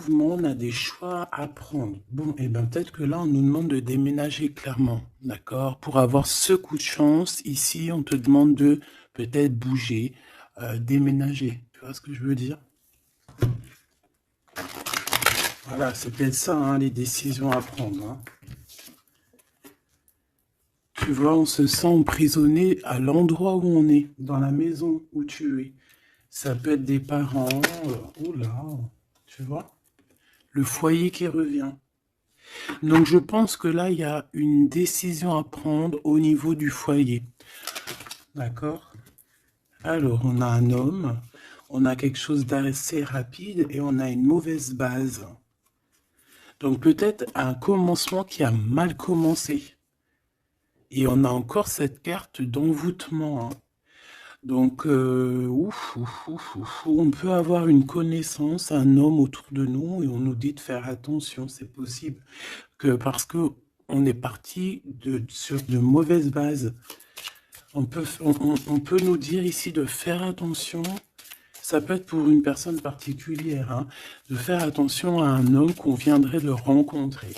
mouvements, on a des choix à prendre. Bon, et bien peut-être que là, on nous demande de déménager clairement, d'accord? Pour avoir ce coup de chance, ici, on te demande de peut-être bouger, déménager. Tu vois ce que je veux dire? Voilà, c'est peut-être ça, hein, les décisions à prendre, hein. Tu vois, on se sent emprisonné à l'endroit où on est, dans la maison où tu es. Ça peut être des parents, oula, tu vois, le foyer qui revient. Donc je pense que là, il y a une décision à prendre au niveau du foyer. D'accord? Alors, on a un homme, on a quelque chose d'assez rapide et on a une mauvaise base. Donc peut-être un commencement qui a mal commencé. Et on a encore cette carte d'envoûtement, hein. Donc, on peut avoir une connaissance, un homme autour de nous, et on nous dit de faire attention. C'est possible que parce que on est parti sur de mauvaises bases, on peut nous dire ici de faire attention. Ça peut être pour une personne particulière, hein, de faire attention à un homme qu'on viendrait de rencontrer.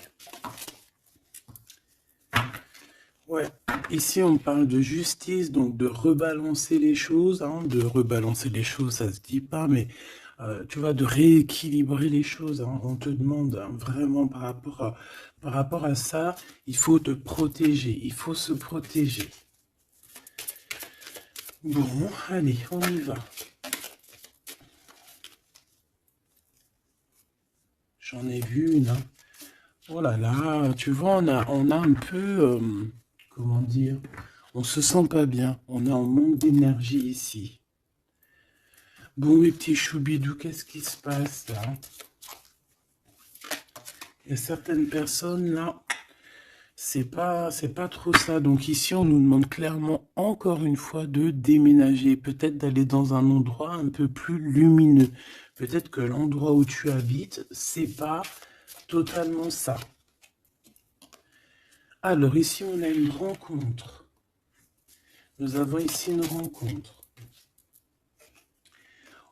Ouais, ici on parle de justice, donc de rebalancer les choses, hein, de rebalancer les choses, ça se dit pas, mais tu vois, de rééquilibrer les choses, hein. On te demande, hein, vraiment par rapport à ça, il faut te protéger, il faut se protéger. Bon, allez, on y va. J'en ai vu une, hein. Oh là là, tu vois, on a un peu, comment dire, on se sent pas bien, on est en manque d'énergie ici. Bon, mes petits choubidous, qu'est-ce qui se passe là? Il y a certaines personnes là, c'est pas trop ça. Donc ici, on nous demande clairement encore une fois de déménager, peut-être d'aller dans un endroit un peu plus lumineux. Peut-être que l'endroit où tu habites, c'est pas totalement ça. Alors ici, on a une rencontre. Nous avons ici une rencontre.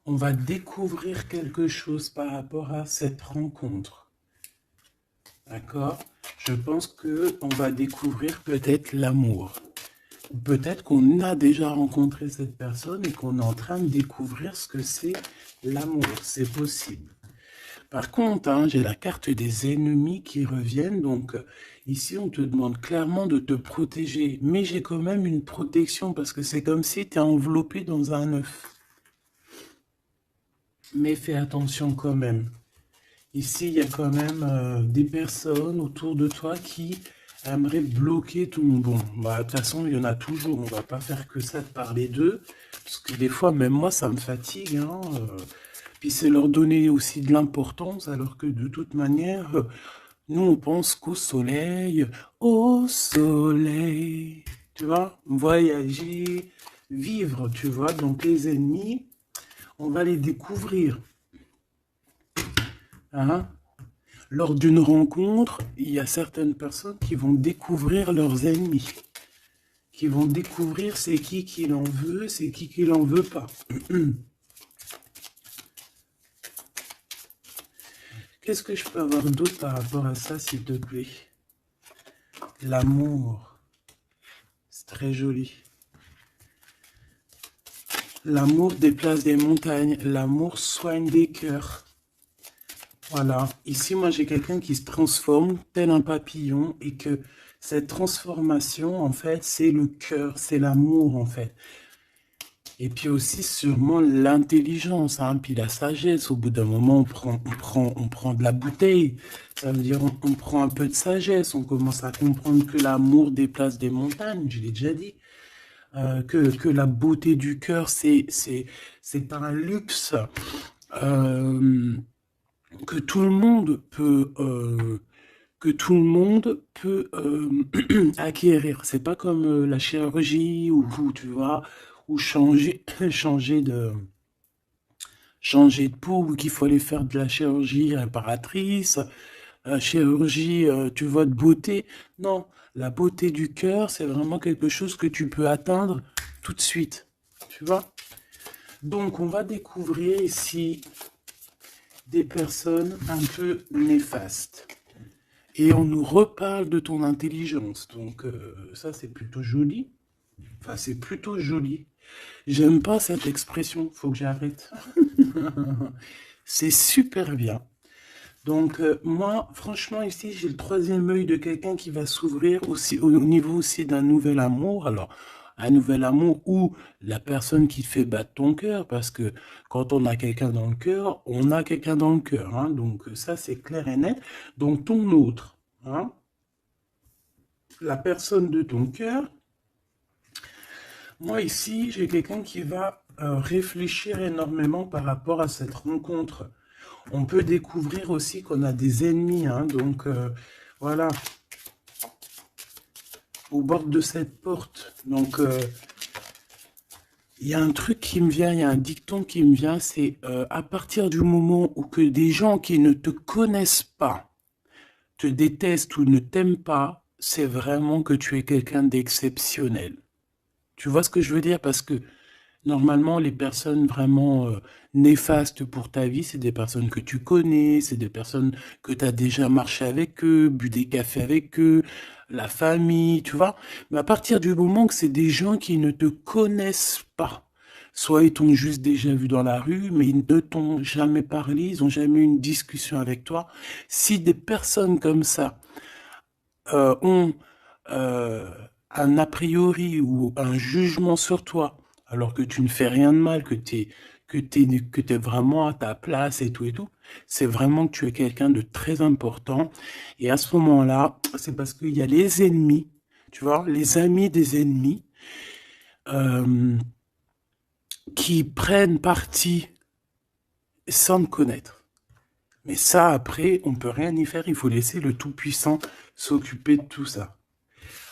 On va découvrir quelque chose par rapport à cette rencontre. D'accord? Je pense qu'on va découvrir peut-être l'amour. Peut-être qu'on a déjà rencontré cette personne et qu'on est en train de découvrir ce que c'est l'amour. C'est possible. Par contre, hein, j'ai la carte des ennemis qui reviennent. Donc, ici, on te demande clairement de te protéger. Mais j'ai quand même une protection parce que c'est comme si tu es enveloppé dans un œuf. Mais fais attention quand même. Ici, il y a quand même des personnes autour de toi qui aimeraient bloquer tout. Bon, bah, de toute façon, il y en a toujours. On va pas faire que ça de parler d'eux. Parce que des fois, même moi, ça me fatigue, hein. Puis c'est leur donner aussi de l'importance, alors que de toute manière, nous, on pense qu'au soleil, au soleil. Tu vois, voyager, vivre, tu vois. Donc les ennemis, on va les découvrir. Hein? Lors d'une rencontre, il y a certaines personnes qui vont découvrir leurs ennemis, qui vont découvrir c'est qui l'en veut, c'est qui l'en veut pas. Qu'est-ce que je peux avoir d'autre par rapport à ça, s'il te plaît? L'amour, c'est très joli. L'amour déplace des montagnes, l'amour soigne des cœurs. Voilà, ici moi j'ai quelqu'un qui se transforme tel un papillon et que cette transformation en fait c'est le cœur, c'est l'amour en fait. Et puis aussi sûrement l'intelligence, hein, puis la sagesse. Au bout d'un moment on prend de la bouteille, ça veut dire on prend un peu de sagesse, on commence à comprendre que l'amour déplace des montagnes, je l'ai déjà dit. Que la beauté du cœur c'est un luxe. Euh, que tout le monde peut acquérir. C'est pas comme la chirurgie ou tu vois ou changer de peau ou qu'il faut aller faire de la chirurgie réparatrice, chirurgie tu vois de beauté. Non, la beauté du cœur, c'est vraiment quelque chose que tu peux atteindre tout de suite. Tu vois? Donc on va découvrir ici des personnes un peu néfastes. Et on nous reparle de ton intelligence. Donc ça, c'est plutôt joli. Enfin, c'est plutôt joli. J'aime pas cette expression, faut que j'arrête. C'est super bien. Donc moi, franchement, ici, j'ai le troisième œil de quelqu'un qui va s'ouvrir aussi au niveau aussi d'un nouvel amour. Alors, un nouvel amour ou la personne qui te fait battre ton cœur, parce que quand on a quelqu'un dans le cœur, on a quelqu'un dans le cœur. Hein. Donc ça, c'est clair et net. Donc ton autre, hein, la personne de ton cœur, moi ici, j'ai quelqu'un qui va réfléchir énormément par rapport à cette rencontre. On peut découvrir aussi qu'on a des ennemis, hein, donc voilà, au bord de cette porte. Donc il y a un truc qui me vient, il y a un dicton qui me vient, c'est à partir du moment où que des gens qui ne te connaissent pas te détestent ou ne t'aiment pas, c'est vraiment que tu es quelqu'un d'exceptionnel. Tu vois ce que je veux dire? Parce que normalement, les personnes vraiment néfastes pour ta vie, c'est des personnes que tu connais, c'est des personnes que tu as déjà marché avec eux, bu des cafés avec eux, la famille, tu vois. Mais à partir du moment que c'est des gens qui ne te connaissent pas, soit ils t'ont juste déjà vu dans la rue, mais ils ne t'ont jamais parlé, ils n'ont jamais eu une discussion avec toi. Si des personnes comme ça ont euh, un a priori ou un jugement sur toi, alors que tu ne fais rien de mal, que t'es vraiment à ta place et tout, c'est vraiment que tu es quelqu'un de très important. Et à ce moment-là, c'est parce qu'il y a les ennemis, tu vois, les amis des ennemis, euh, qui prennent parti sans te connaître. Mais ça, après, on peut rien y faire, il faut laisser le Tout-Puissant s'occuper de tout ça.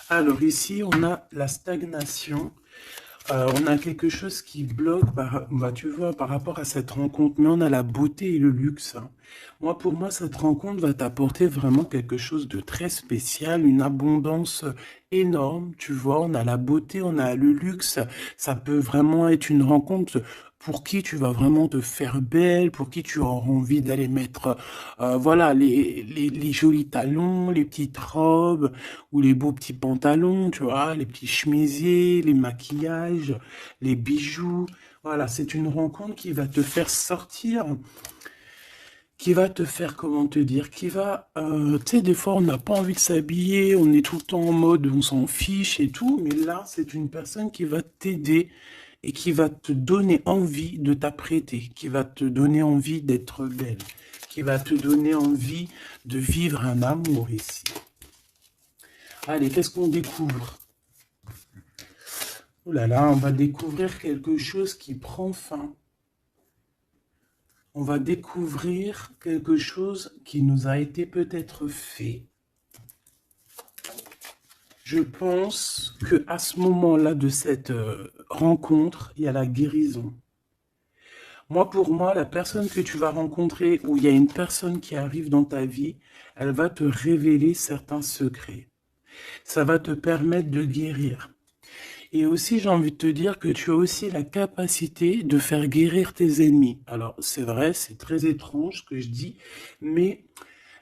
Alors ici, on a la stagnation. On a quelque chose qui bloque, bah, tu vois, par rapport à cette rencontre. Mais on a la beauté et le luxe. Hein. Moi, pour moi, cette rencontre va t'apporter vraiment quelque chose de très spécial, une abondance énorme. Tu vois, on a la beauté, on a le luxe. Ça peut vraiment être une rencontre pour qui tu vas vraiment te faire belle, pour qui tu auras envie d'aller mettre, voilà, les jolis talons, les petites robes ou les beaux petits pantalons, tu vois, les petits chemisiers, les maquillages, les bijoux. Voilà, c'est une rencontre qui va te faire sortir, qui va te faire, comment te dire, qui va, tu sais, des fois on n'a pas envie de s'habiller, on est tout le temps en mode, on s'en fiche et tout, mais là, c'est une personne qui va t'aider et qui va te donner envie de t'apprêter, qui va te donner envie d'être belle, qui va te donner envie de vivre un amour ici. Allez, qu'est-ce qu'on découvre? Oh là là, on va découvrir quelque chose qui prend fin. On va découvrir quelque chose qui nous a été peut-être fait. Je pense que à ce moment-là de cette rencontre, il y a la guérison. Moi, pour moi, la personne que tu vas rencontrer, ou il y a une personne qui arrive dans ta vie, elle va te révéler certains secrets. Ça va te permettre de guérir. Et aussi, j'ai envie de te dire que tu as aussi la capacité de faire guérir tes ennemis. Alors, c'est vrai, c'est très étrange ce que je dis, mais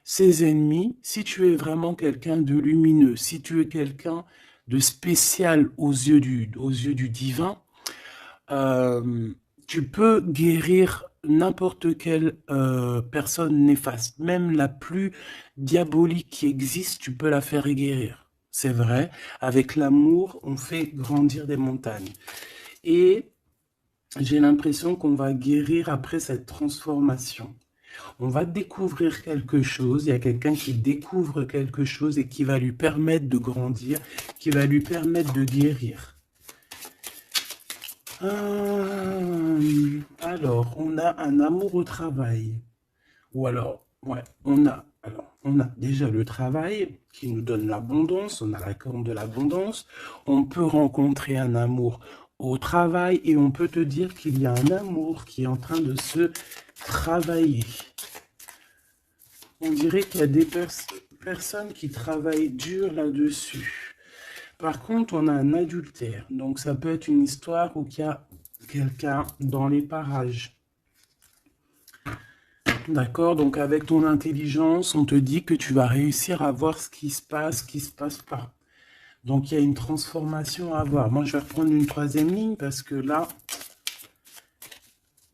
ces ennemis, si tu es vraiment quelqu'un de lumineux, si tu es quelqu'un de spécial aux yeux du divin, euh, tu peux guérir n'importe quelle personne néfaste, même la plus diabolique qui existe, tu peux la faire guérir. C'est vrai, avec l'amour, on fait grandir des montagnes. Et j'ai l'impression qu'on va guérir après cette transformation. On va découvrir quelque chose, il y a quelqu'un qui découvre quelque chose et qui va lui permettre de grandir, qui va lui permettre de guérir. Alors, on a un amour au travail. Ou alors, ouais, on a déjà le travail qui nous donne l'abondance, on a la corne de l'abondance. On peut rencontrer un amour au travail et on peut te dire qu'il y a un amour qui est en train de se travailler. On dirait qu'il y a des personnes qui travaillent dur là-dessus. Par contre, on a un adultère. Donc, ça peut être une histoire où il y a quelqu'un dans les parages. D'accord? Donc avec ton intelligence, on te dit que tu vas réussir à voir ce qui se passe pas. Donc il y a une transformation à avoir. Moi, je vais reprendre une troisième ligne parce que là,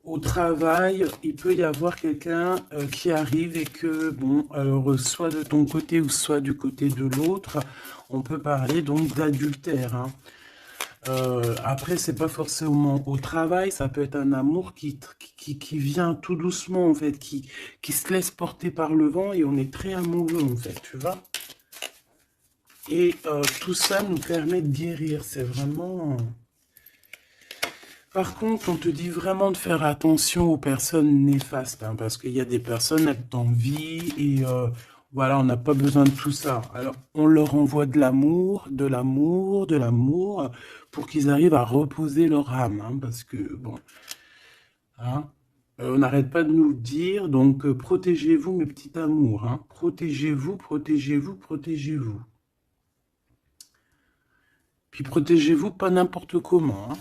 au travail, il peut y avoir quelqu'un qui arrive et que, bon, alors soit de ton côté ou soit du côté de l'autre, on peut parler donc d'adultère, hein. Après, c'est pas forcément au travail, ça peut être un amour qui vient tout doucement, en fait, qui se laisse porter par le vent et on est très amoureux, en fait, tu vois. Et tout ça nous permet de guérir, c'est vraiment... Par contre, on te dit vraiment de faire attention aux personnes néfastes, hein, parce qu'il y a des personnes, elles t'envient et voilà, on n'a pas besoin de tout ça. Alors, on leur envoie de l'amour, de l'amour, de l'amour, pour qu'ils arrivent à reposer leur âme, hein, parce que, bon, hein, on n'arrête pas de nous le dire, donc protégez-vous, mes petits amours, hein, protégez-vous, protégez-vous, protégez-vous. Puis protégez-vous pas n'importe comment, hein.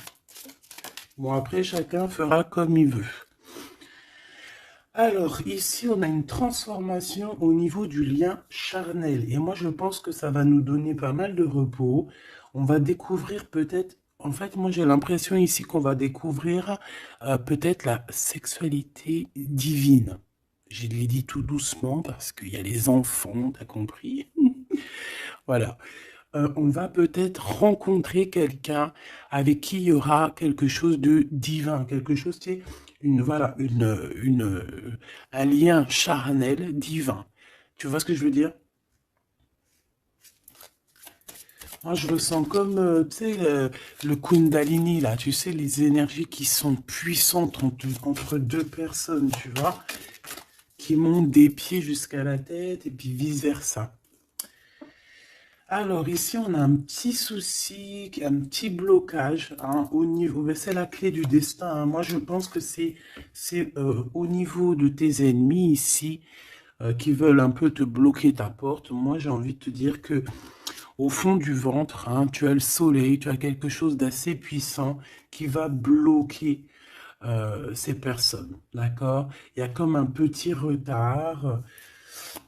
Bon, après, chacun fera comme il veut. Alors, ici, on a une transformation au niveau du lien charnel. Et moi, je pense que ça va nous donner pas mal de repos. On va découvrir peut-être... En fait, moi, j'ai l'impression ici qu'on va découvrir peut-être la sexualité divine. Je l'ai dit tout doucement parce qu'il y a les enfants, t'as compris? Voilà. On va peut-être rencontrer quelqu'un avec qui il y aura quelque chose de divin, quelque chose, tu sais, voilà, un lien charnel divin. Tu vois ce que je veux dire? Moi, je ressens comme, tu sais, le Kundalini, là, tu sais, les énergies qui sont puissantes entre deux personnes, tu vois, qui montent des pieds jusqu'à la tête et puis vice-versa. Alors ici, on a un petit souci, un petit blocage hein, au niveau, ben, c'est la clé du destin, hein. Moi, je pense que c'est au niveau de tes ennemis ici qui veulent un peu te bloquer ta porte. Moi, j'ai envie de te dire que au fond du ventre, hein, tu as le soleil, tu as quelque chose d'assez puissant qui va bloquer ces personnes, d'accord? Il y a comme un petit retard.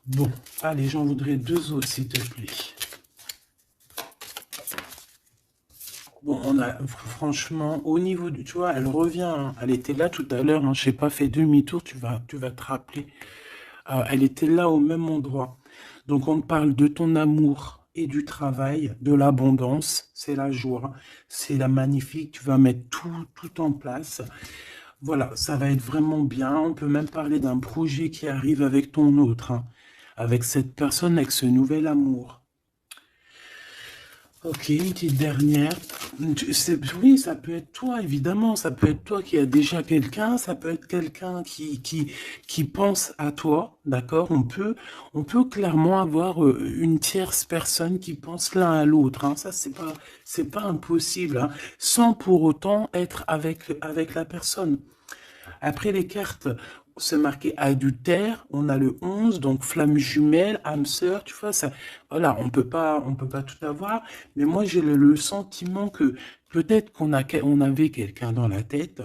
Bon, allez, j'en voudrais deux autres, s'il te plaît. Bon, on a franchement au niveau du, tu vois, elle revient, hein. Elle était là tout à l'heure, hein, je n'ai pas fait demi-tour, tu vas te rappeler. Elle était là au même endroit. Donc on parle de ton amour et du travail, de l'abondance, c'est la joie, c'est la magnifique. Tu vas mettre tout en place. Voilà, ça va être vraiment bien. On peut même parler d'un projet qui arrive avec ton autre, hein, avec cette personne, avec ce nouvel amour. Ok, une petite dernière. Oui, ça peut être toi, évidemment. Ça peut être toi qui as déjà quelqu'un. Ça peut être quelqu'un qui pense à toi. D'accord? On peut clairement avoir une tierce personne qui pense l'un à l'autre, hein. Ça, c'est pas impossible, hein, sans pour autant être avec la personne. Après les cartes, c'est marqué adultère, on a le 11, donc flamme jumelle, âme sœur, tu vois, ça, voilà, on peut pas tout avoir, mais moi j'ai le sentiment que peut-être on avait quelqu'un dans la tête,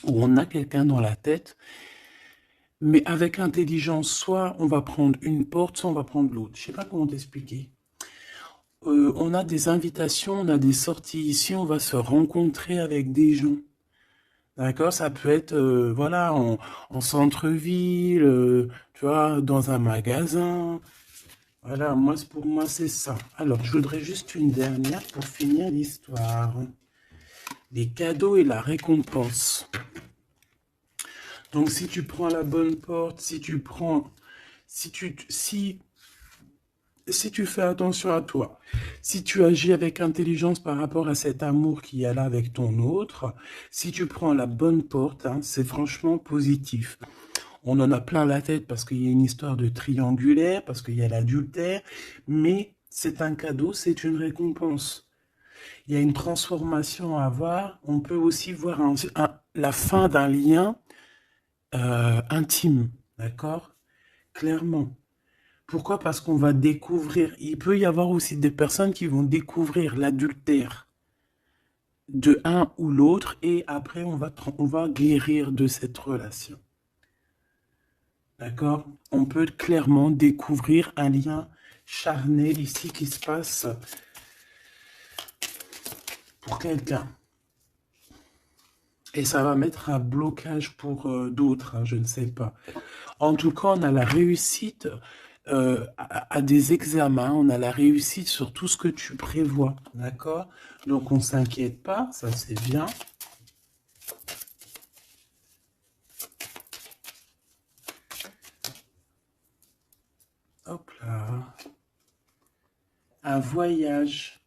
ou on a quelqu'un dans la tête, mais avec intelligence, soit on va prendre une porte, soit on va prendre l'autre. Je sais pas comment t'expliquer. On a des invitations, on a des sorties ici, on va se rencontrer avec des gens. D'accord, ça peut être, voilà, en centre-ville, tu vois, dans un magasin. Voilà, pour moi, c'est ça. Alors, je voudrais juste une dernière pour finir l'histoire. Les cadeaux et la récompense. Donc, si tu prends la bonne porte, si tu fais attention à toi, si tu agis avec intelligence par rapport à cet amour qu'il y a là avec ton autre, si tu prends la bonne porte, hein, c'est franchement positif. On en a plein la tête parce qu'il y a une histoire de triangulaire, parce qu'il y a l'adultère, mais c'est un cadeau, c'est une récompense. Il y a une transformation à avoir. On peut aussi voir la fin d'un lien intime, d'accord? Clairement. Pourquoi? Parce qu'on va découvrir, il peut y avoir aussi des personnes qui vont découvrir l'adultère de un ou l'autre et après on va guérir de cette relation. D'accord? On peut clairement découvrir un lien charnel ici qui se passe pour quelqu'un. Et ça va mettre un blocage pour d'autres, hein, je ne sais pas. En tout cas, on a la réussite à des examens, on a la réussite sur tout ce que tu prévois, d'accord? Donc, on ne s'inquiète pas, ça c'est bien. Hop là. Un voyage.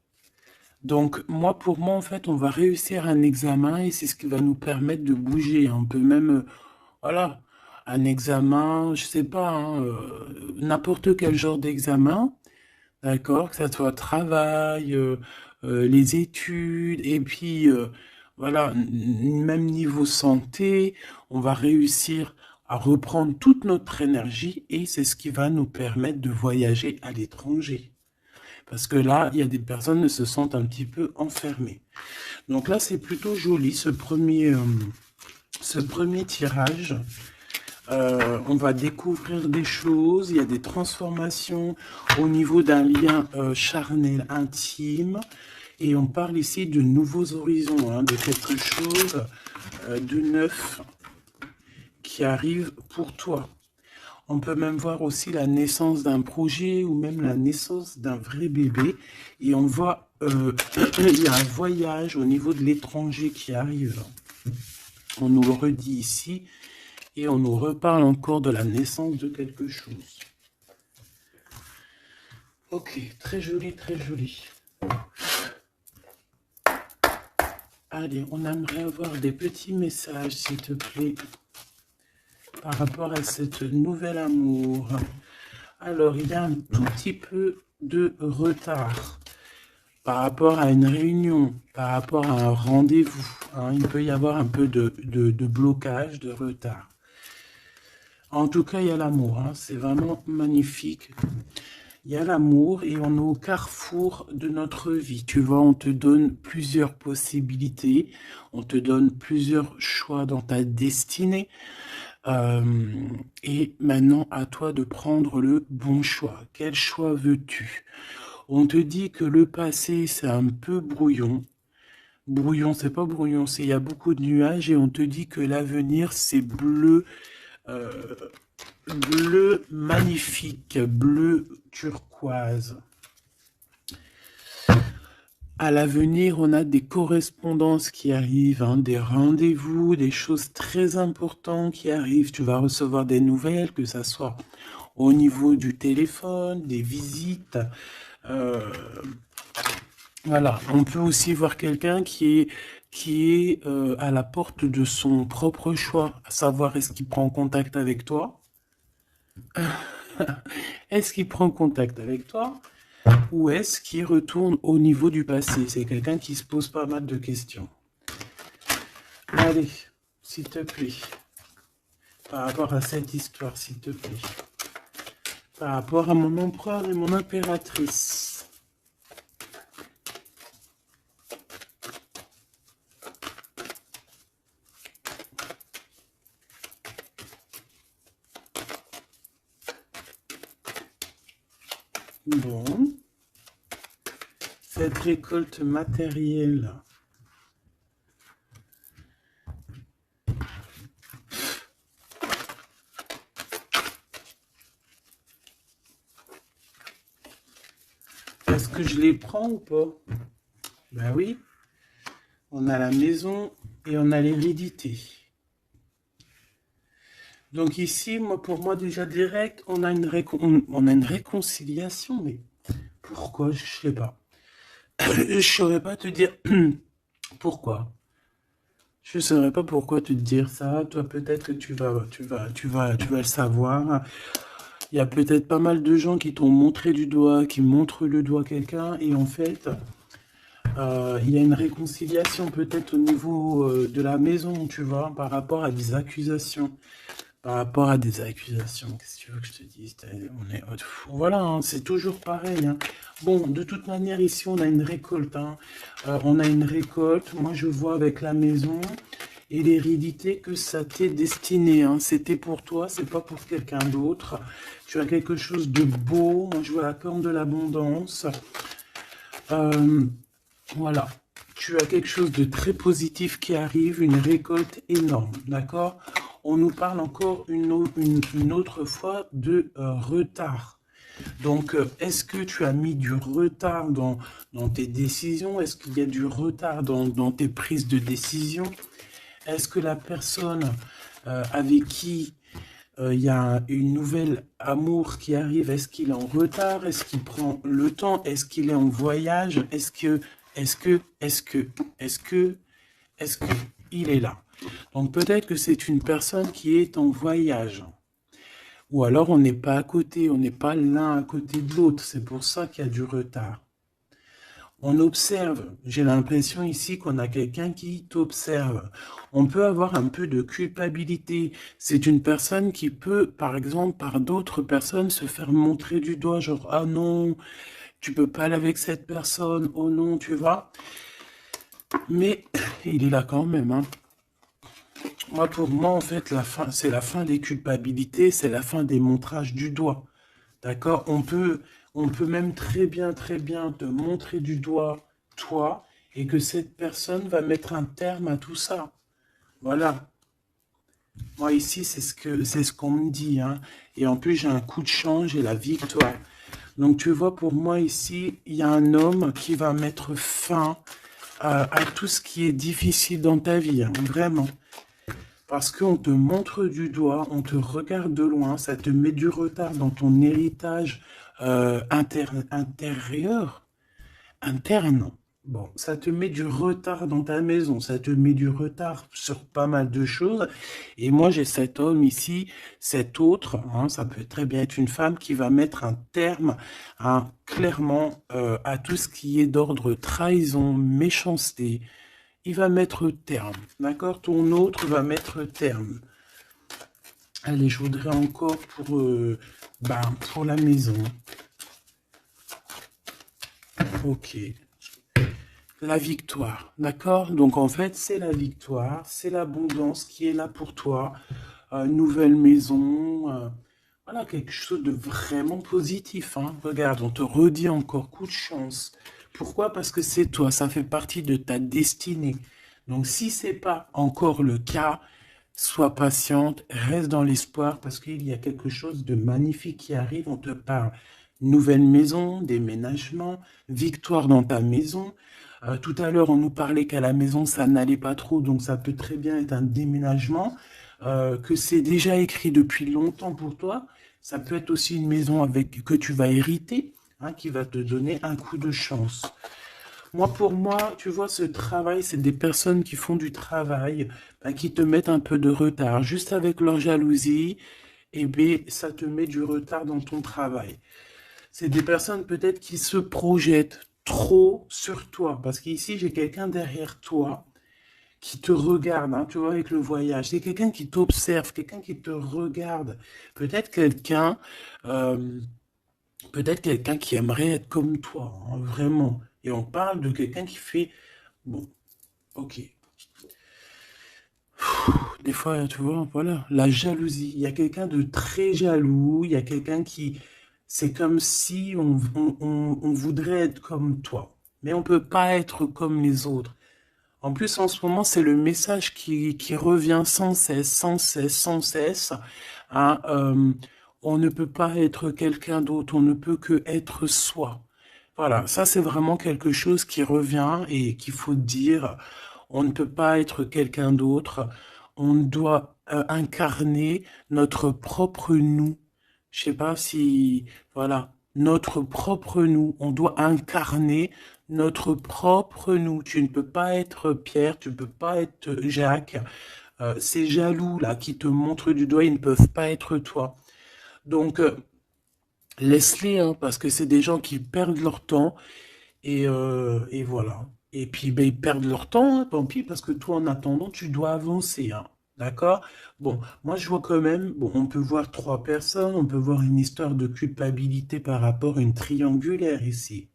Donc, pour moi, en fait, on va réussir un examen et c'est ce qui va nous permettre de bouger. On peut même, voilà, un examen, je sais pas, hein, n'importe quel genre d'examen, d'accord, que ça soit travail, les études, et puis, voilà, même niveau santé, on va réussir à reprendre toute notre énergie et c'est ce qui va nous permettre de voyager à l'étranger. Parce que là, il y a des personnes qui se sentent un petit peu enfermées. Donc là, c'est plutôt joli, ce premier tirage. On va découvrir des choses, il y a des transformations au niveau d'un lien charnel intime. Et on parle ici de nouveaux horizons, hein, de quelque chose de neuf qui arrive pour toi. On peut même voir aussi la naissance d'un projet ou même la naissance d'un vrai bébé. Et on voit, il y a un voyage au niveau de l'étranger qui arrive. On nous le redit ici et on nous reparle encore de la naissance de quelque chose. Ok, très joli, très joli. Allez, on aimerait avoir des petits messages, s'il te plaît, par rapport à cette nouvelle amour. Alors, il y a un tout petit peu de retard par rapport à une réunion, par rapport à un rendez-vous. Hein, il peut y avoir un peu de blocage, de retard. En tout cas, il y a l'amour. Hein, c'est vraiment magnifique. Il y a l'amour et on est au carrefour de notre vie. Tu vois, on te donne plusieurs possibilités. On te donne plusieurs choix dans ta destinée. Et maintenant, à toi de prendre le bon choix. Quel choix veux-tu? On te dit que le passé, c'est un peu brouillon. Brouillon, c'est pas brouillon, c'est il y a beaucoup de nuages et on te dit que l'avenir, c'est bleu, bleu magnifique, bleu turquoise. À l'avenir, on a des correspondances qui arrivent, hein, des rendez-vous, des choses très importantes qui arrivent. Tu vas recevoir des nouvelles, que ça soit au niveau du téléphone, des visites. Voilà, on peut aussi voir quelqu'un qui est à la porte de son propre choix, à savoir est-ce qu'il prend contact avec toi? Est-ce qu'il prend contact avec toi? Ou est-ce qu'il retourne au niveau du passé? C'est quelqu'un qui se pose pas mal de questions. Allez, s'il te plaît, par rapport à cette histoire, s'il te plaît, par rapport à mon empereur et mon impératrice. Bon, cette récolte matérielle. Est-ce que je les prends ou pas? Ben oui, on a la maison et on a l'hérédité. Donc ici, pour moi déjà direct, on a une réconciliation, mais pourquoi? Je sais pas. Je saurais pas te dire pourquoi. Je saurais pas pourquoi te dire ça. Toi, peut-être que tu vas le savoir. Il y a peut-être pas mal de gens qui t'ont montré du doigt, qui montrent le doigt à quelqu'un, et en fait, il y a une réconciliation peut-être au niveau de la maison, tu vois, par rapport à des accusations. Par rapport à des accusations, qu'est-ce que tu veux que je te dise? Voilà, hein, c'est toujours pareil. Hein. Bon, de toute manière, ici, on a une récolte. Hein. On a une récolte. Moi, je vois avec la maison. et l'hérédité que ça t'est destiné. Hein. C'était pour toi, c'est pas pour quelqu'un d'autre. Tu as quelque chose de beau. Moi, je vois la corne de l'abondance. Voilà. Tu as quelque chose de très positif qui arrive, une récolte énorme, d'accord? On nous parle encore une autre fois de retard. Donc, est-ce que tu as mis du retard dans tes décisions? Est-ce qu'il y a du retard dans tes prises de décision? Est-ce que la personne avec qui il y a une nouvelle amour qui arrive, est-ce qu'il est en retard? Est-ce qu'il prend le temps? Est-ce qu'il est en voyage? Est-ce que il est là? Donc peut-être que c'est une personne qui est en voyage. Ou alors on n'est pas à côté, on n'est pas l'un à côté de l'autre. C'est pour ça qu'il y a du retard. On observe. J'ai l'impression ici qu'on a quelqu'un qui t'observe. On peut avoir un peu de culpabilité. C'est une personne qui peut, par exemple, par d'autres personnes, se faire montrer du doigt, genre, ah non, tu peux pas aller avec cette personne, oh non, tu vois. Mais il est là quand même, hein. Moi, pour moi, en fait, la fin, c'est la fin des culpabilités, c'est la fin des montrages du doigt. D'accord? On peut même très bien te montrer du doigt, toi, et que cette personne va mettre un terme à tout ça. Voilà. Moi, ici, c'est ce qu'on me dit, hein. Et en plus, j'ai un coup de change et la victoire. Donc, tu vois, pour moi, ici, il y a un homme qui va mettre fin à tout ce qui est difficile dans ta vie, hein, vraiment. Parce qu'on te montre du doigt, on te regarde de loin, ça te met du retard dans ton héritage intérieur, interne. Bon, ça te met du retard dans ta maison, ça te met du retard sur pas mal de choses. Et moi, j'ai cet homme ici, cet autre, hein, ça peut très bien être une femme qui va mettre un terme, hein, clairement, à tout ce qui est d'ordre trahison, méchanceté. Il va mettre terme, d'accord? Ton autre va mettre terme. Allez, je voudrais encore pour la maison. Ok. La victoire, d'accord? Donc en fait, c'est la victoire, c'est l'abondance qui est là pour toi. Nouvelle maison, voilà, quelque chose de vraiment positif, hein. Regarde, on te redit encore coup de chance. Pourquoi? Parce que c'est toi, ça fait partie de ta destinée. Donc si c'est pas encore le cas, sois patiente, reste dans l'espoir parce qu'il y a quelque chose de magnifique qui arrive. On te parle nouvelle maison, déménagement, victoire dans ta maison. Tout à l'heure, on nous parlait qu'à la maison, ça n'allait pas trop, donc ça peut très bien être un déménagement, que c'est déjà écrit depuis longtemps pour toi. Ça peut être aussi une maison avec que tu vas hériter, hein, qui va te donner un coup de chance. Moi, pour moi, tu vois, ce travail, c'est des personnes qui font du travail, qui te mettent un peu de retard. Juste avec leur jalousie, eh bien, ça te met du retard dans ton travail. C'est des personnes peut-être qui se projettent trop sur toi. Parce qu'ici, j'ai quelqu'un derrière toi qui te regarde, hein, tu vois, avec le voyage. C'est quelqu'un qui t'observe, quelqu'un qui te regarde. Peut-être quelqu'un euh, peut-être quelqu'un qui aimerait être comme toi, hein, vraiment. Et on parle de quelqu'un qui fait... Bon, ok. Des fois, tu vois, voilà, la jalousie. Il y a quelqu'un de très jaloux, il y a quelqu'un qui... C'est comme si on voudrait être comme toi. Mais on ne peut pas être comme les autres. En plus, en ce moment, c'est le message qui revient sans cesse, sans cesse, sans cesse. Hein, on ne peut pas être quelqu'un d'autre, on ne peut que être soi. Voilà, ça c'est vraiment quelque chose qui revient et qu'il faut dire. On ne peut pas être quelqu'un d'autre. On doit incarner notre propre nous. Je sais pas si, voilà, notre propre nous. On doit incarner notre propre nous. Tu ne peux pas être Pierre, tu ne peux pas être Jacques. Ces jaloux là qui te montrent du doigt, ils ne peuvent pas être toi. Donc, laisse-les, hein, parce que c'est des gens qui perdent leur temps et voilà. Et puis, ben, ils perdent leur temps, hein, tant pis, parce que toi, en attendant, tu dois avancer, hein. D'accord? Bon, moi, je vois quand même, bon, on peut voir trois personnes, on peut voir une histoire de culpabilité par rapport à une triangulaire ici.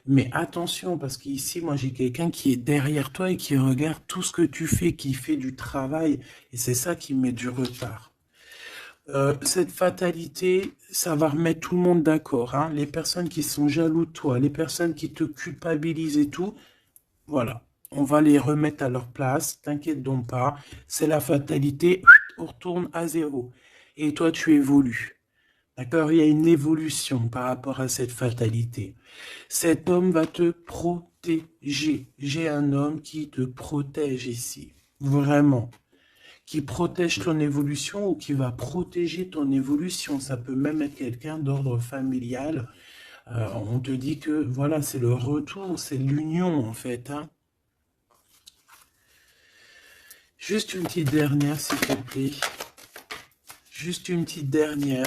Mais attention, parce qu'ici, moi, j'ai quelqu'un qui est derrière toi et qui regarde tout ce que tu fais, qui fait du travail. Et c'est ça qui met du retard. Cette fatalité, ça va remettre tout le monde d'accord, hein. Les personnes qui sont jaloux de toi, les personnes qui te culpabilisent et tout, voilà. On va les remettre à leur place, t'inquiète donc pas. C'est la fatalité, on retourne à zéro. Et toi, tu évolues. D'accord? Il y a une évolution par rapport à cette fatalité. Cet homme va te protéger. J'ai un homme qui te protège ici. Vraiment. Qui protège ton évolution ou qui va protéger ton évolution. Ça peut même être quelqu'un d'ordre familial. On te dit que voilà, c'est le retour, c'est l'union en fait, hein. Juste une petite dernière, s'il te plaît. Juste une petite dernière.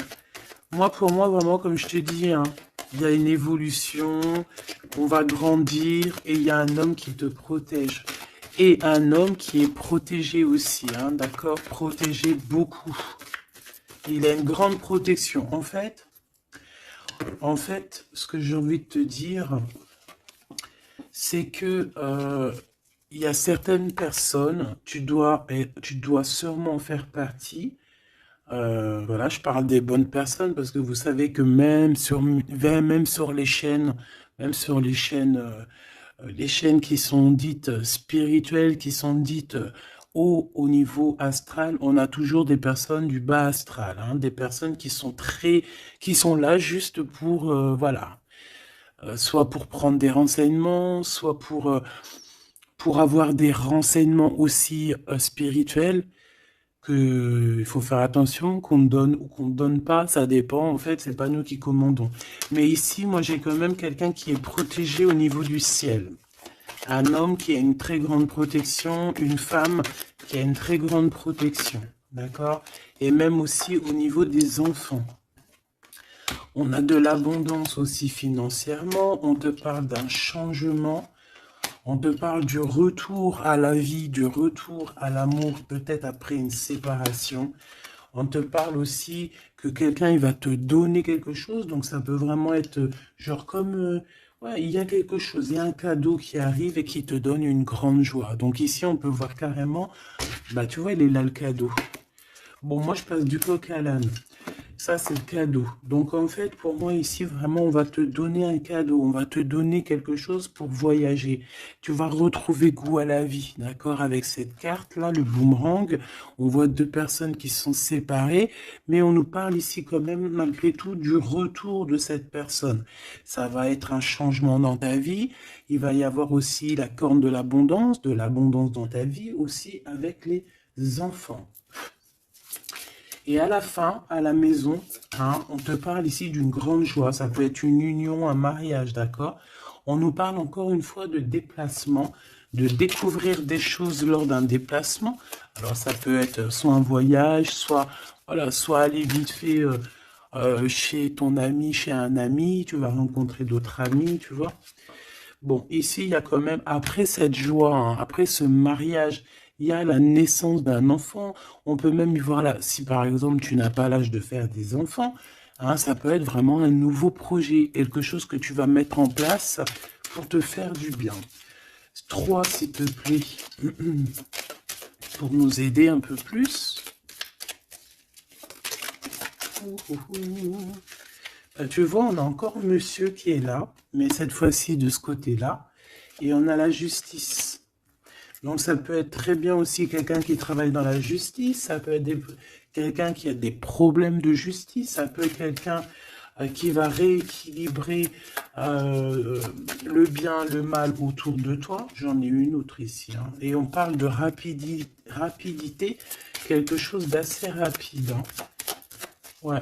Moi, pour moi, vraiment, comme je te dis, hein, il y a une évolution, on va grandir et il y a un homme qui te protège. Et un homme qui est protégé aussi, hein, d'accord? Protégé beaucoup. Il a une grande protection. En fait, ce que j'ai envie de te dire, c'est que il y a certaines personnes, tu dois sûrement faire partie. Voilà, je parle des bonnes personnes parce que vous savez que même sur les chaînes qui sont dites spirituelles, qui sont dites au niveau astral, on a toujours des personnes du bas astral, hein, des personnes qui sont là juste pour, voilà, soit pour prendre des renseignements, soit pour avoir des renseignements aussi spirituels que il faut faire attention qu'on donne ou qu'on ne donne pas, ça dépend, en fait, c'est pas nous qui commandons. Mais ici, moi, j'ai quand même quelqu'un qui est protégé au niveau du ciel. Un homme qui a une très grande protection, une femme qui a une très grande protection, d'accord? Et même aussi au niveau des enfants. On a de l'abondance aussi financièrement, on te parle d'un changement. On te parle du retour à la vie, du retour à l'amour, peut-être après une séparation. On te parle aussi que quelqu'un il va te donner quelque chose, donc ça peut vraiment être genre comme ouais, il y a quelque chose, il y a un cadeau qui arrive et qui te donne une grande joie. Donc ici on peut voir carrément, bah tu vois il est là le cadeau. Bon moi je passe du coq à l'âne. Ça, c'est le cadeau. Donc, en fait, pour moi, ici, vraiment, on va te donner un cadeau. On va te donner quelque chose pour voyager. Tu vas retrouver goût à la vie, d'accord? Avec cette carte-là, le boomerang, on voit deux personnes qui sont séparées, mais on nous parle ici quand même, malgré tout, du retour de cette personne. Ça va être un changement dans ta vie. Il va y avoir aussi la corne de l'abondance dans ta vie, aussi avec les enfants. Et à la fin, à la maison, hein, on te parle ici d'une grande joie. Ça peut être une union, un mariage, d'accord? On nous parle encore une fois de déplacement, de découvrir des choses lors d'un déplacement. Alors ça peut être soit un voyage, soit voilà, soit aller vite fait chez ton ami, chez un ami. Tu vas rencontrer d'autres amis, tu vois. Bon, ici, il y a quand même, après cette joie, hein, après ce mariage, il y a la naissance d'un enfant. On peut même y voir là, si par exemple tu n'as pas l'âge de faire des enfants, hein, ça peut être vraiment un nouveau projet, quelque chose que tu vas mettre en place pour te faire du bien. 3, s'il te plaît, pour nous aider un peu plus. Tu vois, on a encore monsieur qui est là, mais cette fois-ci de ce côté-là. Et on a la justice. Donc ça peut être très bien aussi quelqu'un qui travaille dans la justice, ça peut être quelqu'un qui a des problèmes de justice, ça peut être quelqu'un qui va rééquilibrer le bien, le mal autour de toi. J'en ai une autre ici, hein. Et on parle de rapidité, quelque chose d'assez rapide, hein. Ouais.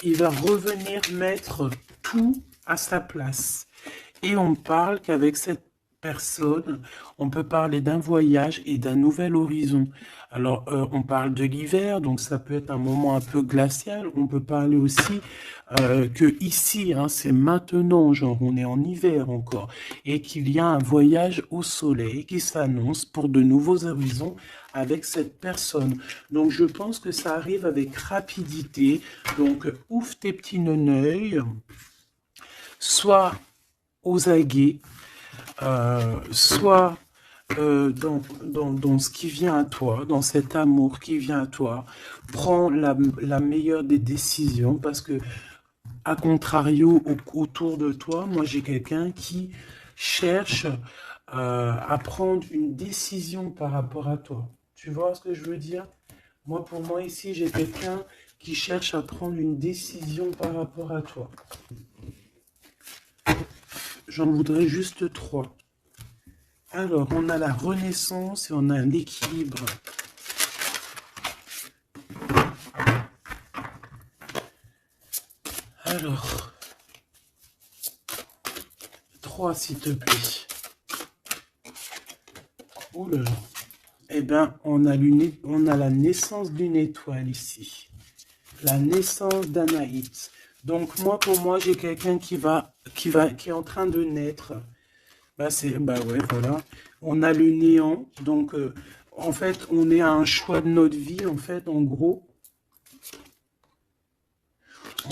Il va revenir mettre tout à sa place. Et on parle qu'avec cette personne, on peut parler d'un voyage et d'un nouvel horizon. Alors, on parle de l'hiver, donc ça peut être un moment un peu glacial. On peut parler aussi que ici, hein, c'est maintenant, genre on est en hiver encore, et qu'il y a un voyage au soleil qui s'annonce pour de nouveaux horizons avec cette personne. Donc, je pense que ça arrive avec rapidité. Donc, ouvre tes petits neneuils, soit aux aguets, soit dans ce qui vient à toi, dans cet amour qui vient à toi. Prends la meilleure des décisions parce que, à contrario, autour de toi, moi j'ai quelqu'un qui cherche à prendre une décision par rapport à toi. Tu vois ce que je veux dire? Moi, pour moi, ici, j'ai quelqu'un qui cherche à prendre une décision par rapport à toi. J'en voudrais juste trois. Alors, on a la renaissance et on a l'équilibre. Alors, 3 s'il te plaît. Oh là là. Eh bien, on a la naissance d'une étoile ici. La naissance d'Anaïs. Donc, pour moi, j'ai quelqu'un qui est en train de naître. Bah ouais, voilà. On a le néant. Donc, en fait, on est à un choix de notre vie, en fait, en gros.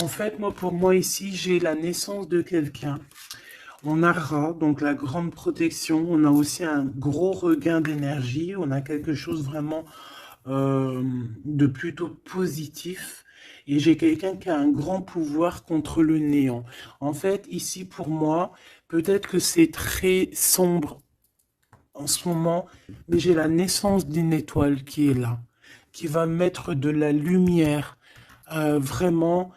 En fait, pour moi, ici, j'ai la naissance de quelqu'un. On a Ra, donc la grande protection. On a aussi un gros regain d'énergie. On a quelque chose vraiment de plutôt positif. Et j'ai quelqu'un qui a un grand pouvoir contre le néant. En fait, ici, pour moi, peut-être que c'est très sombre en ce moment, mais j'ai la naissance d'une étoile qui est là, qui va mettre de la lumière vraiment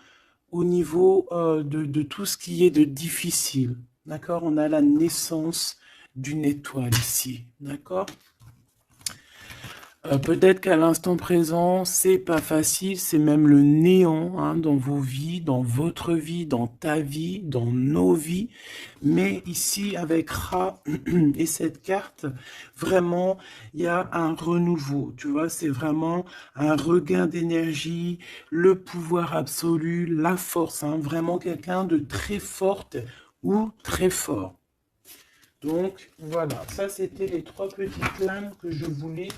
au niveau de tout ce qui est de difficile. D'accord? On a la naissance d'une étoile ici. D'accord? Peut-être qu'à l'instant présent, c'est pas facile, c'est même le néant hein, dans vos vies, dans votre vie, dans ta vie, dans nos vies. Mais ici, avec Ra et cette carte, vraiment, il y a un renouveau. Tu vois, c'est vraiment un regain d'énergie, le pouvoir absolu, la force. Hein, vraiment quelqu'un de très forte ou très fort. Donc voilà, ça c'était les 3 petites lames que je voulais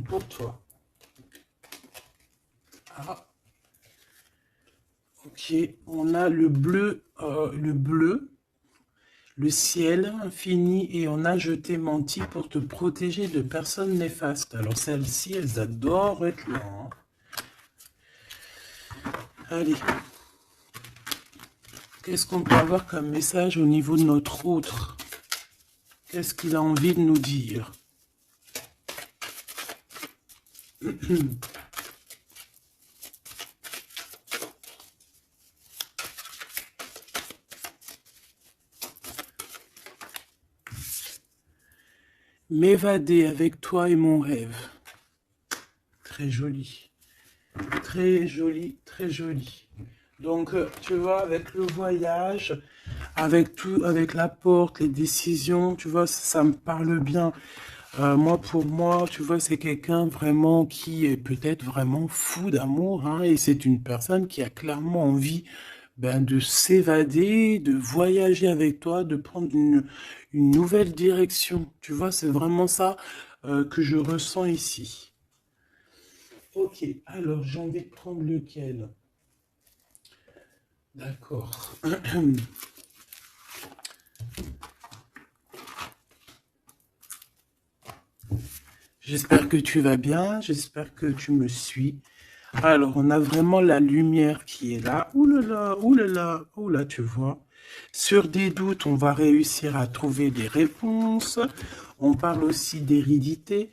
pour toi. Ah, ok, on a le bleu, le ciel infini et on a je t'ai menti pour te protéger de personnes néfastes. Alors celles-ci, elles adorent être là. Hein. Allez, qu'est-ce qu'on peut avoir comme message au niveau de notre autre? Qu'est-ce qu'il a envie de nous dire? M'évader avec toi est mon rêve. Très joli. Très joli, très joli. Donc, tu vois, avec le voyage, avec tout, avec la porte, les décisions, tu vois, ça me parle bien. Pour moi, tu vois, c'est quelqu'un vraiment qui est peut-être vraiment fou d'amour, hein, et c'est une personne qui a clairement envie de s'évader, de voyager avec toi, de prendre une nouvelle direction. Tu vois, c'est vraiment ça que je ressens ici. Ok, alors j'ai envie de prendre lequel? D'accord. J'espère que tu vas bien, j'espère que tu me suis. Alors, on a vraiment la lumière qui est là. Ouh là là, ouh là là, ouh là, tu vois. Sur des doutes, on va réussir à trouver des réponses. On parle aussi d'hérédité.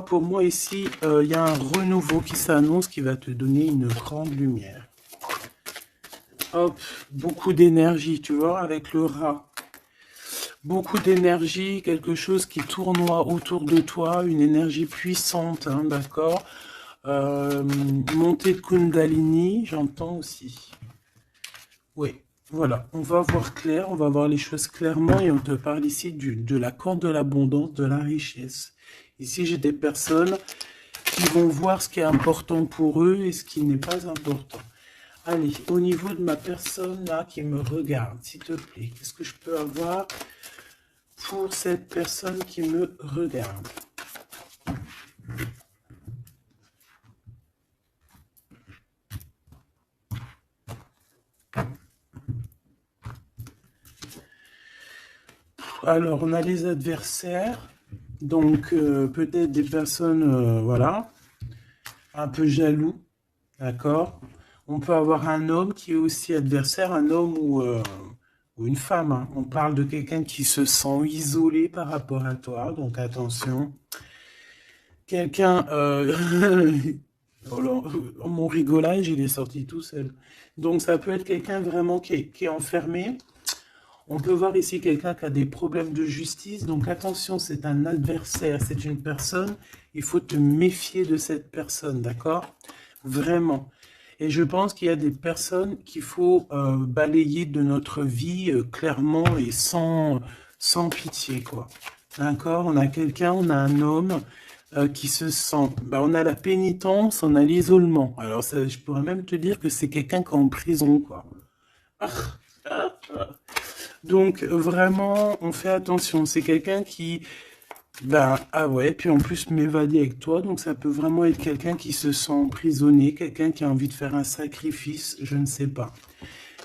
Pour moi, ici, il y a un renouveau qui s'annonce qui va te donner une grande lumière. Hop, beaucoup d'énergie, tu vois, avec le rat. Beaucoup d'énergie, quelque chose qui tournoie autour de toi, une énergie puissante, hein, d'accord. Montée de Kundalini, j'entends aussi. Oui, voilà, on va voir clair, on va voir les choses clairement et on te parle ici de la corde de l'abondance, de la richesse. Ici, j'ai des personnes qui vont voir ce qui est important pour eux et ce qui n'est pas important. Allez, au niveau de ma personne là qui me regarde, s'il te plaît, qu'est-ce que je peux avoir pour cette personne qui me regarde? Alors, on a les adversaires. Donc, peut-être des personnes, voilà, un peu jaloux. D'accord? On peut avoir un homme qui est aussi adversaire, un homme ou une femme, hein. On parle de quelqu'un qui se sent isolé par rapport à toi, donc attention. Quelqu'un... oh là, mon rigolage, il est sorti tout seul. Donc ça peut être quelqu'un vraiment qui est enfermé. On peut voir ici quelqu'un qui a des problèmes de justice. Donc attention, c'est un adversaire, c'est une personne. Il faut te méfier de cette personne, d'accord? Vraiment. Et je pense qu'il y a des personnes qu'il faut balayer de notre vie clairement et sans pitié, quoi. D'accord? On a quelqu'un, on a un homme qui se sent... Bah, on a la pénitence, on a l'isolement. Alors ça, je pourrais même te dire que c'est quelqu'un qui est en prison, quoi. Donc vraiment, on fait attention. C'est quelqu'un qui... Ben, ah ouais, puis en plus m'évader avec toi, donc ça peut vraiment être quelqu'un qui se sent emprisonné, quelqu'un qui a envie de faire un sacrifice, je ne sais pas.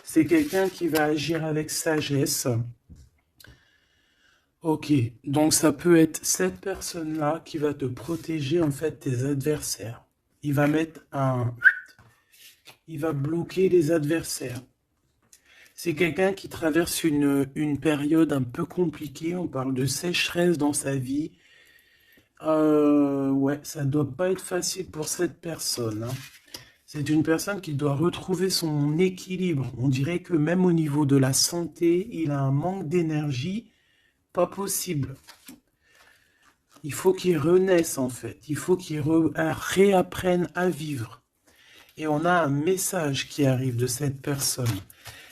C'est quelqu'un qui va agir avec sagesse. Ok, donc ça peut être cette personne-là qui va te protéger en fait tes adversaires. Il va mettre un... Il va bloquer les adversaires. C'est quelqu'un qui traverse une période un peu compliquée, on parle de sécheresse dans sa vie. Ouais, ça doit pas être facile pour cette personne, hein. C'est une personne qui doit retrouver son équilibre. On dirait que même au niveau de la santé, il a un manque d'énergie, pas possible. Il faut qu'il renaisse en fait. Il faut qu'il réapprenne à vivre. Et on a un message qui arrive de cette personne.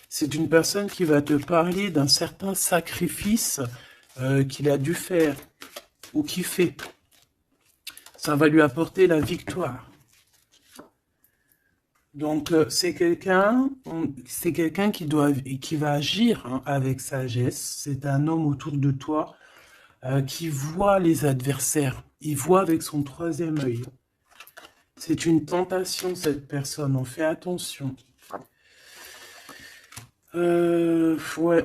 C'est une personne qui va te parler d'un certain sacrifice qu'il a dû faire ou qu'il fait. Ça va lui apporter la victoire. Donc c'est quelqu'un qui va agir hein, avec sagesse. C'est un homme autour de toi qui voit les adversaires. Il voit avec son troisième œil. C'est une tentation cette personne. On fait attention. Ouais,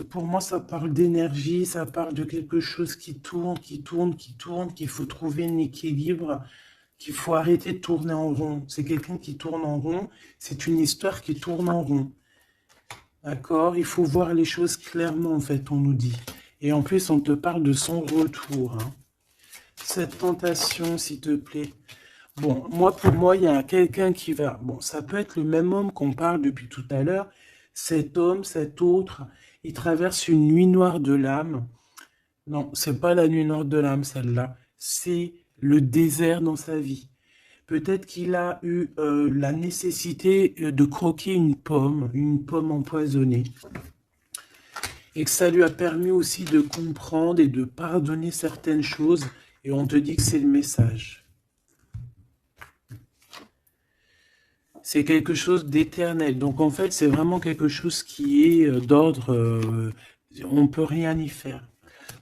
pour moi, ça parle d'énergie, ça parle de quelque chose qui tourne, qu'il faut trouver un équilibre, qu'il faut arrêter de tourner en rond. C'est quelqu'un qui tourne en rond, c'est une histoire qui tourne en rond. D'accord? Il faut voir les choses clairement, en fait, on nous dit. Et en plus, on te parle de son retour, hein. Cette tentation, s'il te plaît. Bon, pour moi, il y a quelqu'un qui va... Bon, ça peut être le même homme qu'on parle depuis tout à l'heure. Cet homme, cet autre, il traverse une nuit noire de l'âme. Non, c'est pas la nuit noire de l'âme, celle-là. C'est le désert dans sa vie. Peut-être qu'il a eu la nécessité de croquer une pomme empoisonnée. Et que ça lui a permis aussi de comprendre et de pardonner certaines choses. Et on te dit que c'est le message. C'est quelque chose d'éternel. Donc en fait, c'est vraiment quelque chose qui est d'ordre... on ne peut rien y faire.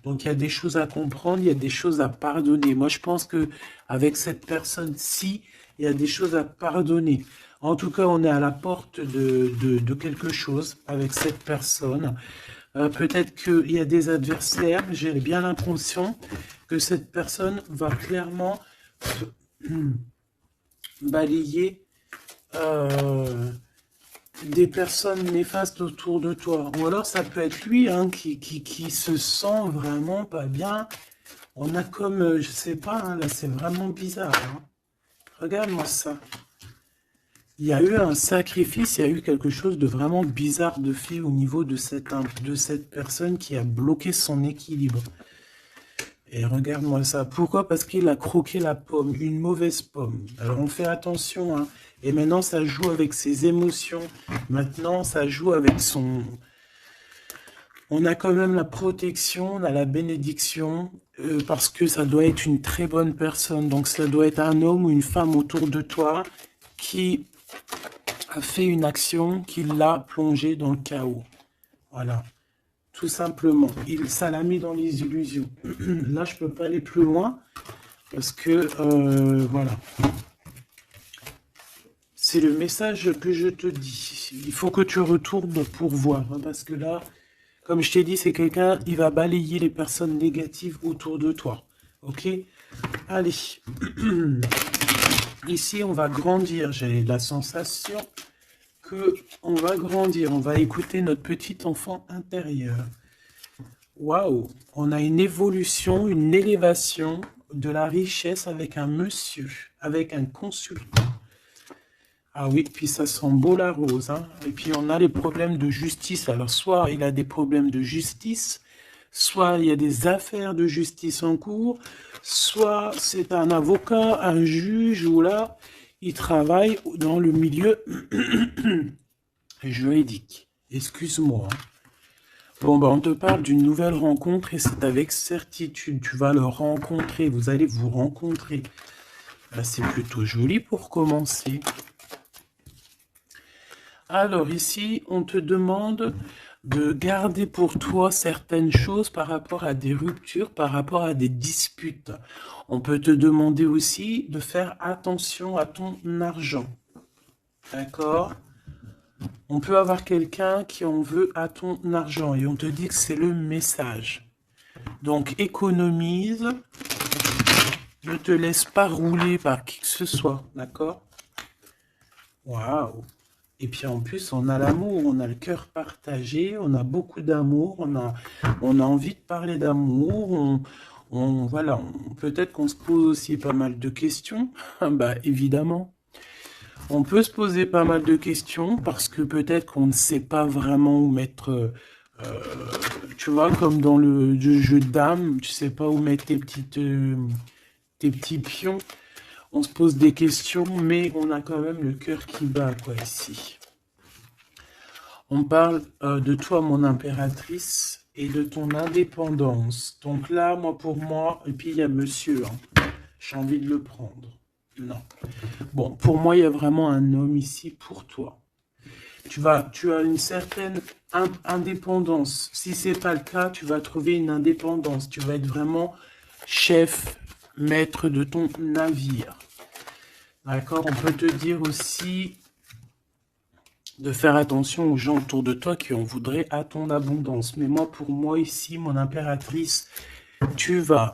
Donc il y a des choses à comprendre, il y a des choses à pardonner. Moi, je pense que avec cette personne-ci, il y a des choses à pardonner. En tout cas, on est à la porte de quelque chose avec cette personne. Peut-être qu'il y a des adversaires. J'ai bien l'impression que cette personne va clairement balayer des personnes néfastes autour de toi. Ou alors ça peut être lui hein, qui se sent vraiment pas bien. On a comme, je sais pas, hein, là c'est vraiment bizarre. Hein. Regarde-moi ça. Il y a eu un sacrifice, il y a eu quelque chose de vraiment bizarre de fait au niveau de cette personne qui a bloqué son équilibre. Et regarde-moi ça. Pourquoi? Parce qu'il a croqué la pomme, une mauvaise pomme. Alors on fait attention, hein. Et maintenant ça joue avec ses émotions. Maintenant ça joue avec son... On a quand même la protection, on a la bénédiction, parce que ça doit être une très bonne personne. Donc ça doit être un homme ou une femme autour de toi qui a fait une action qui l'a plongé dans le chaos. Voilà. Tout simplement. Ça l'a mis dans les illusions. Là, je peux pas aller plus loin parce que, voilà. C'est le message que je te dis. Il faut que tu retournes pour voir. Hein, parce que là, Comme je t'ai dit, c'est quelqu'un, il va balayer les personnes négatives autour de toi. Ok? Allez. Ici, on va grandir. J'ai la sensation que on va grandir. On va écouter notre petit enfant intérieur. Waouh! On a une évolution, une élévation de la richesse avec un monsieur, avec un consultant. Ah oui, puis ça sent beau la rose, hein. Et puis on a les problèmes de justice. Alors soit il a des problèmes de justice, soit il y a des affaires de justice en cours, soit c'est un avocat, un juge, ou là, il travaille dans le milieu juridique. Excuse-moi. Bon, bah, on te parle d'une nouvelle rencontre et c'est avec certitude. Tu vas le rencontrer, vous allez vous rencontrer. Bah, c'est plutôt joli pour commencer. Alors ici, on te demande de garder pour toi certaines choses par rapport à des ruptures, par rapport à des disputes. On peut te demander aussi de faire attention à ton argent. D'accord? On peut avoir quelqu'un qui en veut à ton argent et on te dit que c'est le message. Donc économise, ne te laisse pas rouler par qui que ce soit. D'accord? Waouh! Et puis en plus, on a l'amour, on a le cœur partagé, on a beaucoup d'amour, on a envie de parler d'amour, voilà, peut-être qu'on se pose aussi pas mal de questions, bah évidemment. On peut se poser pas mal de questions parce que peut-être qu'on ne sait pas vraiment où mettre, tu vois, comme dans le jeu de dames, tu sais pas où mettre tes petits pions. On se pose des questions, mais on a quand même le cœur qui bat, quoi, ici. On parle de toi, mon impératrice, et de ton indépendance. Donc là, pour moi, et puis il y a monsieur, hein, j'ai envie de le prendre. Non. Bon, pour moi, il y a vraiment un homme ici pour toi. Tu as une certaine indépendance. Si c'est pas le cas, tu vas trouver une indépendance. Tu vas être vraiment chef, maître de ton navire. D'accord? On peut te dire aussi de faire attention aux gens autour de toi qui en voudraient à ton abondance. Mais moi, pour moi, ici, mon impératrice, tu vas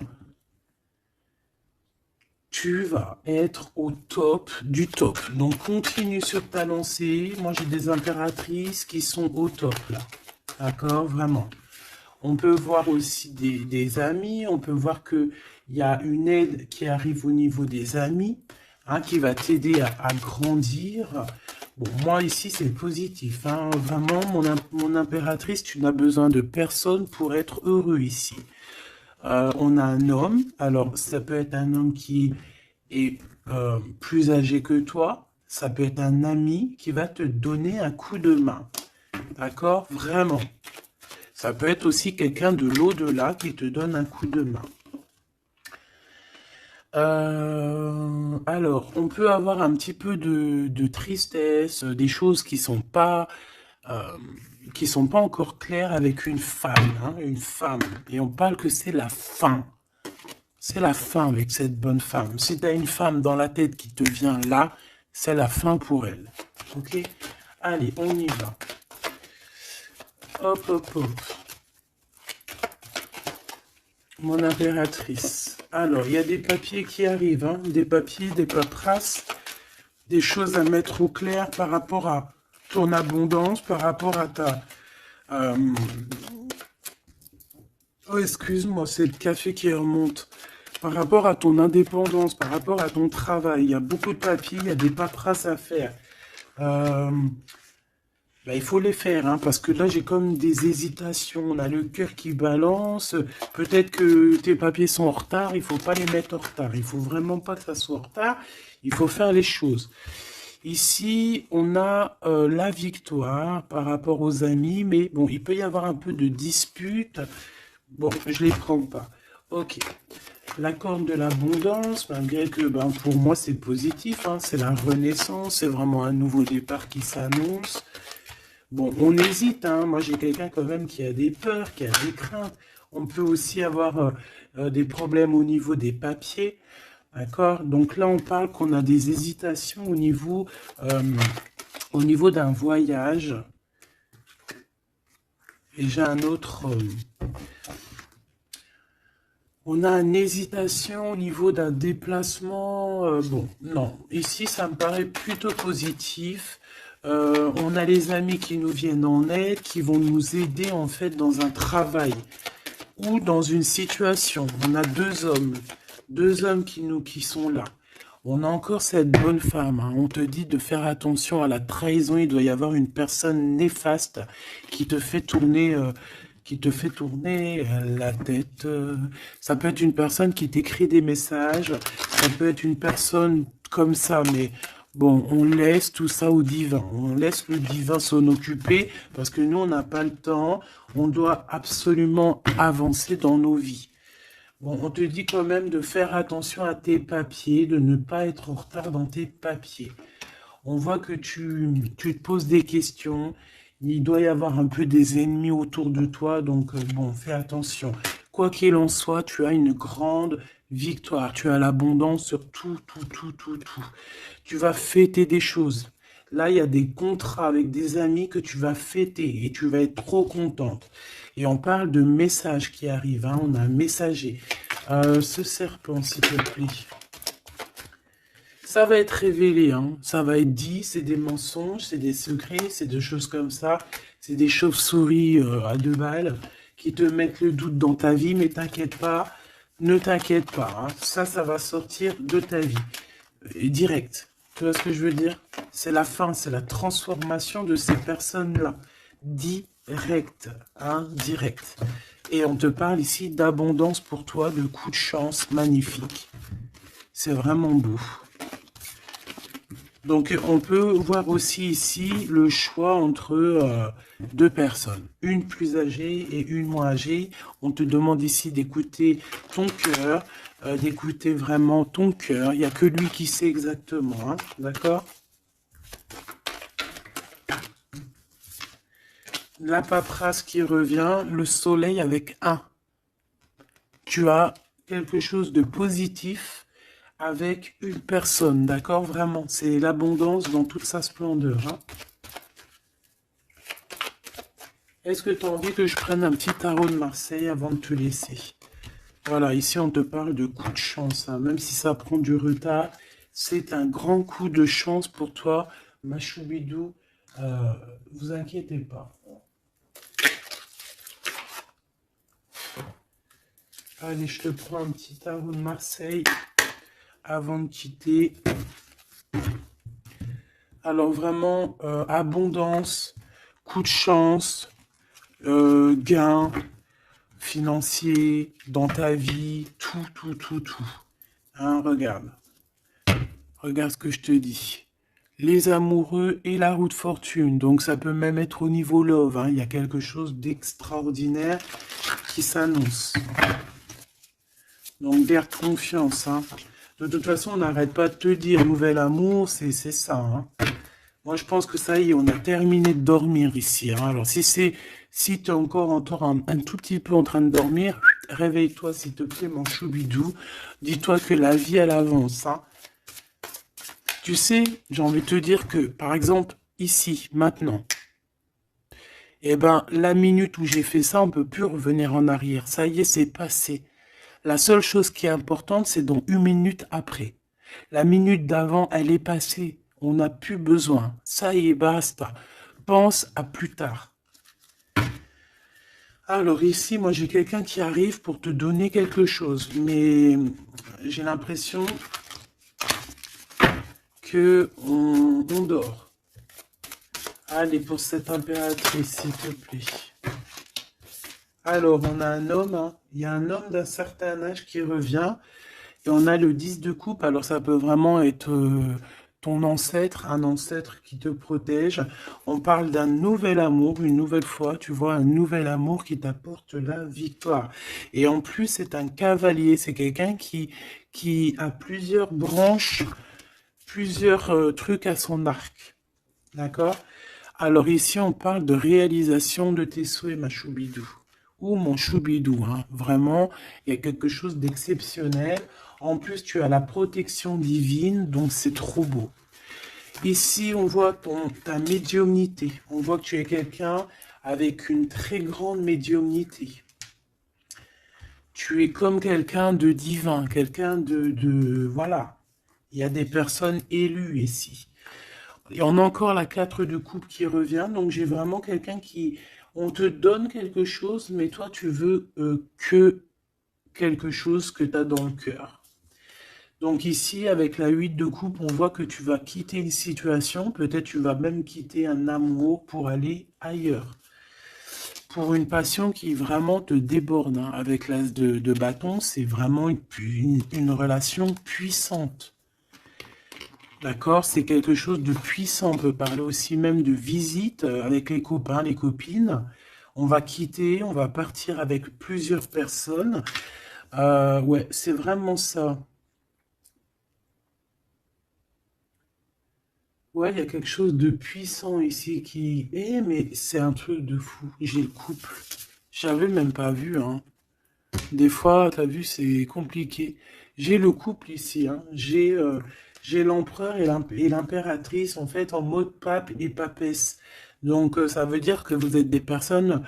être au top du top. Donc, continue sur ta lancée. Moi, j'ai des impératrices qui sont au top, là. D'accord? Vraiment. On peut voir aussi des amis. On peut voir qu'il y a une aide qui arrive au niveau des amis, hein, qui va t'aider à grandir. Bon, moi, ici, c'est positif, hein. Vraiment, mon impératrice, tu n'as besoin de personne pour être heureux ici. On a un homme. Alors, ça peut être un homme qui est plus âgé que toi. Ça peut être un ami qui va te donner un coup de main. D'accord? Vraiment. Ça peut être aussi quelqu'un de l'au-delà qui te donne un coup de main. Alors, on peut avoir un petit peu de tristesse, des choses qui sont pas encore claires avec une femme, hein, une femme. Et on parle que c'est la fin. C'est la fin avec cette bonne femme. Si tu as une femme dans la tête qui te vient là, c'est la fin pour elle. Ok? Allez, on y va. Hop, hop, hop. Mon impératrice. Alors, il y a des papiers qui arrivent, hein, des papiers, des paperasses, des choses à mettre au clair par rapport à ton abondance, par rapport à ta... Oh, excuse-moi, c'est le café qui remonte. Par rapport à ton indépendance, par rapport à ton travail, il y a beaucoup de papiers, il y a des paperasses à faire. Bah, il faut les faire, hein, parce que là, j'ai comme des hésitations. On a le cœur qui balance. Peut-être que tes papiers sont en retard. Il faut pas les mettre en retard. Il faut vraiment pas que ça soit en retard. Il faut faire les choses. Ici, on a la victoire par rapport aux amis. Mais bon, il peut y avoir un peu de dispute. Bon, je les prends pas. Ok. La corne de l'abondance, malgré que pour moi, c'est positif. Hein, c'est la renaissance. C'est vraiment un nouveau départ qui s'annonce. Bon, on hésite, hein. Moi, j'ai quelqu'un quand même qui a des peurs, qui a des craintes. On peut aussi avoir des problèmes au niveau des papiers, d'accord? Donc là, on parle qu'on a des hésitations au niveau d'un voyage. Et j'ai un autre homme. On a une hésitation au niveau d'un déplacement. Bon, non. Ici, ça me paraît plutôt positif. On a les amis qui nous viennent en aide, qui vont nous aider en fait dans un travail ou dans une situation. On a deux hommes qui sont là. On a encore cette bonne femme, hein. On te dit de faire attention à la trahison. Il doit y avoir une personne néfaste qui te fait tourner, la tête. Ça peut être une personne qui t'écrit des messages. Ça peut être une personne comme ça, mais bon, on laisse tout ça au divin. On laisse le divin s'en occuper parce que nous, on n'a pas le temps. On doit absolument avancer dans nos vies. Bon, on te dit quand même de faire attention à tes papiers, de ne pas être en retard dans tes papiers. On voit que tu te poses des questions. Il doit y avoir un peu des ennemis autour de toi, donc bon, fais attention. Quoi qu'il en soit, tu as une grande victoire. Tu as l'abondance sur tout, tout, tout, tout, tout. Tu vas fêter des choses. Là, il y a des contrats avec des amis que tu vas fêter et tu vas être trop contente. Et on parle de messages qui arrivent, hein. On a un messager. Ce serpent, s'il te plaît. Ça va être révélé, hein. Ça va être dit, c'est des mensonges, c'est des secrets, c'est des choses comme ça. C'est des chauves-souris à 2 balles qui te mettent le doute dans ta vie, mais t'inquiète pas, ne t'inquiète pas, hein. Ça va sortir de ta vie. Direct. Tu vois ce que je veux dire? C'est la fin, c'est la transformation de ces personnes-là. Direct, hein, direct. Et on te parle ici d'abondance pour toi, de coups de chance magnifiques. C'est vraiment beau. Donc, on peut voir aussi ici le choix entre 2 personnes. Une plus âgée et une moins âgée. On te demande ici d'écouter ton cœur, d'écouter vraiment ton cœur. Il n'y a que lui qui sait exactement, hein, d'accord? La paperasse qui revient, le soleil avec 1. Tu as quelque chose de positif avec une personne, d'accord? Vraiment, c'est l'abondance dans toute sa splendeur, hein. Est-ce que tu as envie que je prenne un petit tarot de Marseille avant de te laisser? Voilà, ici on te parle de coup de chance, hein. Même si ça prend du retard, c'est un grand coup de chance pour toi, ma choubidou. Vous inquiétez pas. Allez, je te prends un petit tarot de Marseille avant de quitter. Alors vraiment, abondance, coup de chance, gain financier dans ta vie, tout, tout, tout, tout. Hein, regarde. Regarde ce que je te dis. Les amoureux et la roue de fortune. Donc ça peut même être au niveau love, hein. Il y a quelque chose d'extraordinaire qui s'annonce. Donc garde confiance, hein. De toute façon, on n'arrête pas de te dire, nouvel amour, c'est ça, hein. Moi, je pense que ça y est, on a terminé de dormir ici, hein. Alors, si tu es encore un tout petit peu en train de dormir, réveille-toi, s'il te plaît, mon choubidou. Dis-toi que la vie, elle avance, hein. Tu sais, j'ai envie de te dire que, par exemple, ici, maintenant, eh ben, la minute où j'ai fait ça, on peut plus revenir en arrière. Ça y est, c'est passé. La seule chose qui est importante, c'est dans 1 minute après. La minute d'avant, elle est passée. On n'a plus besoin. Ça y est, basta. Pense à plus tard. Alors ici, moi, j'ai quelqu'un qui arrive pour te donner quelque chose. Mais j'ai l'impression que on dort. Allez, pour cette impératrice, s'il te plaît. Alors, on a un homme, hein. Il y a un homme d'un certain âge qui revient. Et on a le 10 de coupe. Alors, ça peut vraiment être ton ancêtre, un ancêtre qui te protège. On parle d'un nouvel amour, une nouvelle fois. Tu vois, un nouvel amour qui t'apporte la victoire. Et en plus, c'est un cavalier. C'est quelqu'un qui a plusieurs branches, plusieurs trucs à son arc. D'accord? Alors ici, on parle de réalisation de tes souhaits, ma choubidou. Ou mon choubidou, hein. Vraiment, il y a quelque chose d'exceptionnel. En plus, tu as la protection divine, donc c'est trop beau. Ici, on voit ta médiumnité. On voit que tu es quelqu'un avec une très grande médiumnité. Tu es comme quelqu'un de divin, quelqu'un voilà. Il y a des personnes élues ici. Et on a encore la 4 de coupe qui revient. Donc, j'ai vraiment quelqu'un qui... On te donne quelque chose, mais toi, tu veux que quelque chose que tu as dans le cœur. Donc ici, avec la 8 de coupe, on voit que tu vas quitter une situation. Peut-être tu vas même quitter un amour pour aller ailleurs. Pour une passion qui vraiment te déborde. Hein. Avec l'as de bâton, c'est vraiment une relation puissante. D'accord? C'est quelque chose de puissant. On peut parler aussi même de visite avec les copains, les copines. On va quitter, on va partir avec plusieurs personnes. Ouais, c'est vraiment ça. Ouais, il y a quelque chose de puissant ici qui... Eh, mais c'est un truc de fou. J'ai le couple. J'avais même pas vu, hein. Des fois, t'as vu, c'est compliqué. J'ai le couple ici, hein. J'ai l'empereur et l'impératrice, en fait, en mode pape et papesse. Donc, ça veut dire que vous êtes des personnes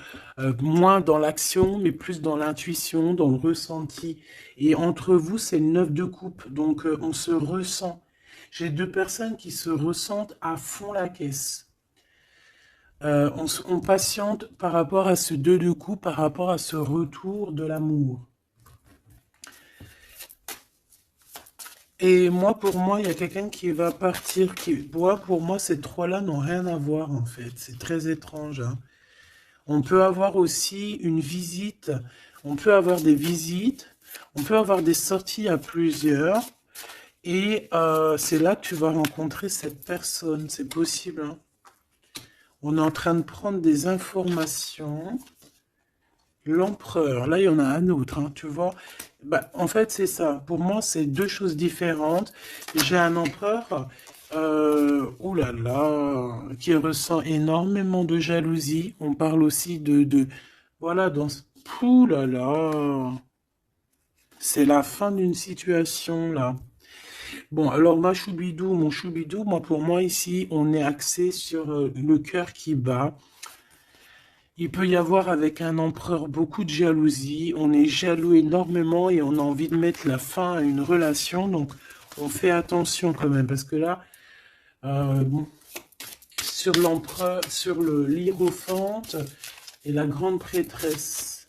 moins dans l'action, mais plus dans l'intuition, dans le ressenti. Et entre vous, c'est le 9 de coupe. Donc, on se ressent. J'ai deux personnes qui se ressentent à fond la caisse. On patiente par rapport à ce 2 de coupe, par rapport à ce retour de l'amour. Et moi, pour moi, il y a quelqu'un qui va partir. Pour moi, ces trois-là n'ont rien à voir, en fait. C'est très étrange. Hein. On peut avoir aussi une visite. On peut avoir des visites. On peut avoir des sorties à plusieurs. Et c'est là que tu vas rencontrer cette personne. C'est possible. Hein. On est en train de prendre des informations. L'empereur, là il y en a un autre, hein, tu vois. Bah, en fait, c'est ça. Pour moi, c'est deux choses différentes. J'ai un empereur, ouh là là, qui ressent énormément de jalousie. On parle aussi voilà, ouh là là, c'est la fin d'une situation là. Bon, alors mon choubidou, moi pour moi ici, on est axé sur le cœur qui bat. Il peut y avoir avec un empereur beaucoup de jalousie. On est jaloux énormément et on a envie de mettre la fin à une relation. Donc, on fait attention quand même. Parce que là, bon, sur l'empereur, sur le l'hiérophante et la grande prêtresse.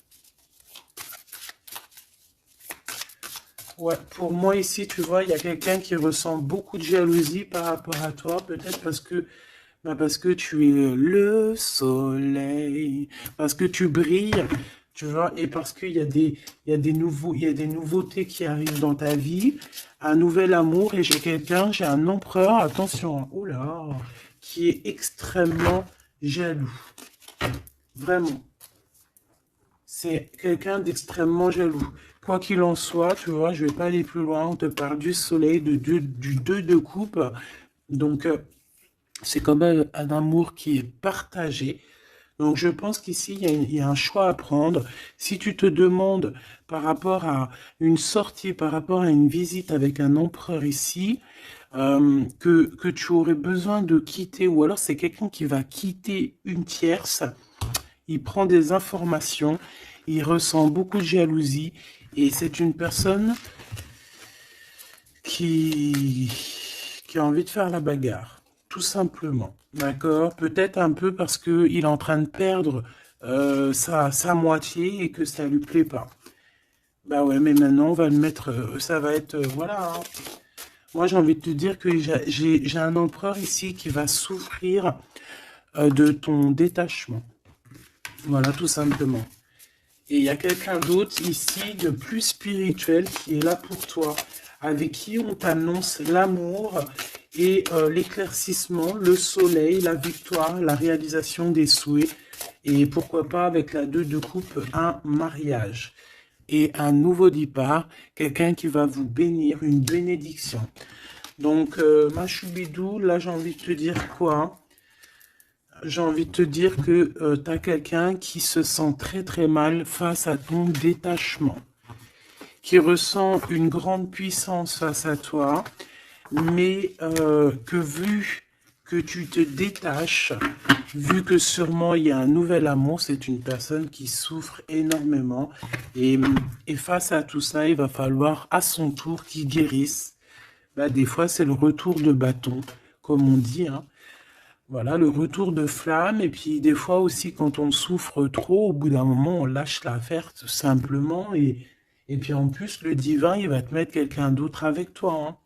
Ouais, pour moi ici, tu vois, il y a quelqu'un qui ressent beaucoup de jalousie par rapport à toi. Peut-être parce que tu es le soleil, parce que tu brilles, tu vois, et parce il y a il y a des nouveautés qui arrivent dans ta vie, un nouvel amour, et j'ai un empereur, attention, hein, oh là, qui est extrêmement jaloux, vraiment. C'est quelqu'un d'extrêmement jaloux. Quoi qu'il en soit, tu vois, je vais pas aller plus loin, on te parle du soleil, du 2 de coupe, donc... c'est quand même un amour qui est partagé. Donc je pense qu'ici, il y a un choix à prendre. Si tu te demandes par rapport à une sortie, par rapport à une visite avec un empereur ici, que tu aurais besoin de quitter, ou alors c'est quelqu'un qui va quitter une tierce, il prend des informations, il ressent beaucoup de jalousie, et c'est une personne qui, qui a envie de faire la bagarre, tout simplement. D'accord? Peut-être un peu parce qu'il est en train de perdre sa moitié et que ça lui plaît pas. Bah ouais, mais maintenant, on va le mettre, ça va être, voilà. Hein. Moi, j'ai envie de te dire que j'ai un empereur ici qui va souffrir de ton détachement. Voilà, tout simplement. Et il y a quelqu'un d'autre ici de plus spirituel qui est là pour toi, avec qui on t'annonce l'amour et l'éclaircissement, le soleil, la victoire, la réalisation des souhaits. Et pourquoi pas avec la 2 de coupe, un mariage. Et un nouveau départ, quelqu'un qui va vous bénir, une bénédiction. Donc, ma choubidou, là j'ai envie de te dire quoi? J'ai envie de te dire que tu as quelqu'un qui se sent très très mal face à ton détachement, qui ressent une grande puissance face à toi, mais que vu que tu te détaches, vu que sûrement il y a un nouvel amour, c'est une personne qui souffre énormément. Et face à tout ça, il va falloir à son tour qu'il guérisse. Bah, des fois, c'est le retour de bâton, comme on dit, hein. Voilà, le retour de flamme. Et puis, des fois aussi, quand on souffre trop, au bout d'un moment, on lâche l'affaire tout simplement. Et puis, en plus, le divin, il va te mettre quelqu'un d'autre avec toi, hein.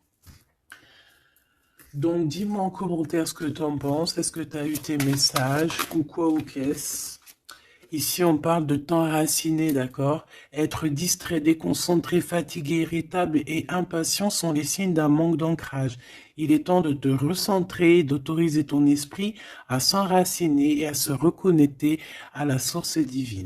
Donc, dis-moi en commentaire ce que tu en penses. Est-ce que tu as eu tes messages ou quoi ou qu'est-ce? Ici, on parle de temps raciné, d'accord? Être distrait, déconcentré, fatigué, irritable et impatient sont les signes d'un manque d'ancrage. Il est temps de te recentrer, d'autoriser ton esprit à s'enraciner et à se reconnecter à la source divine.